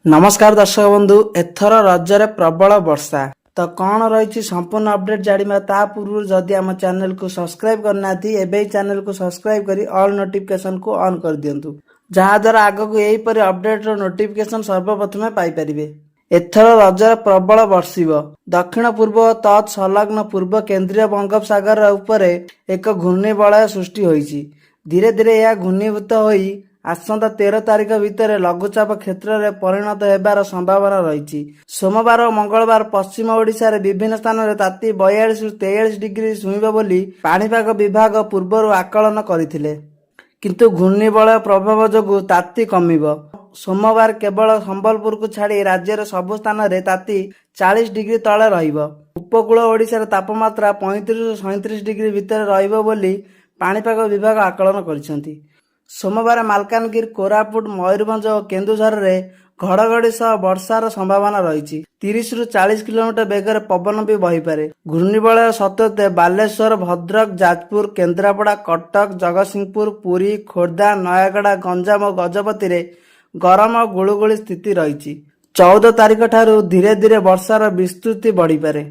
नमस्कार दर्शक बंधु एथर रजरे प्रबल वर्षा तो कौन रही संपूर्ण अपडेट जाना ता पूर्व जदि आम चैनल को सब्सक्राइब करना एवं चैनल को सब्सक्राइब करी ऑल नोटिफिकेशन को ऑन कर दिंतु जहाद्वारा आगक यहीपरि अपडेट नोटिफिकेशन सर्वप्रथमे पाइपर। एथर रजरे प्रबल बर्षिब दक्षिण पूर्व तत् संलग्न पूर्व केन्द्रीय बंगोपसागर उपरे एक घूर्णिबलय सृष्टि होइछि। धीरे धीरे यह घूर्णीभूत होई आसंता 13 तारिख भितर लघुचाप क्षेत्र में परिणत होबार संभावना रही। सोमवार और मंगलवार पश्चिम ओडिशा रे विभिन्न स्थान में ताती 42 रु 43 डिग्री छुईब बोली पाणीपाग विभाग पूर्व आकलन करथिले, किंतु घूर्णिबलय प्रभाव जोगु ताती कमिब। सोमवार केवल संबलपुर को छाड़ी राज्यर सबु स्थान में ताती 40 डिग्री तले रहिब। उपकूल ओडिशा रे तापमात्रा 35 रु 37 डिग्री भितर रहिब बोली पाणीपाग विभाग आकलन करिसेंती। सोमवार मालकानगिरी, कोरापुट, मयूरभंज और केन्दुझर में घड़घड़ी सह वर्षार संभावना रही। 30 रु 40 किलोमीटर बेगर पवन भी बहीपे। घूर्णिबलय सत्वे बालेश्वर, भद्रक, जाजपुर, केन्द्रापड़ा, कटक, जगतसिंहपुर, पुरी, खोर्धा, नयागढ़, गंजाम और गजपति रे गरम और गुलुगुली स्थिति रही। 14 तारिख ठारू धीरे धीरे वर्षार विस्तृति बढ़ीपे।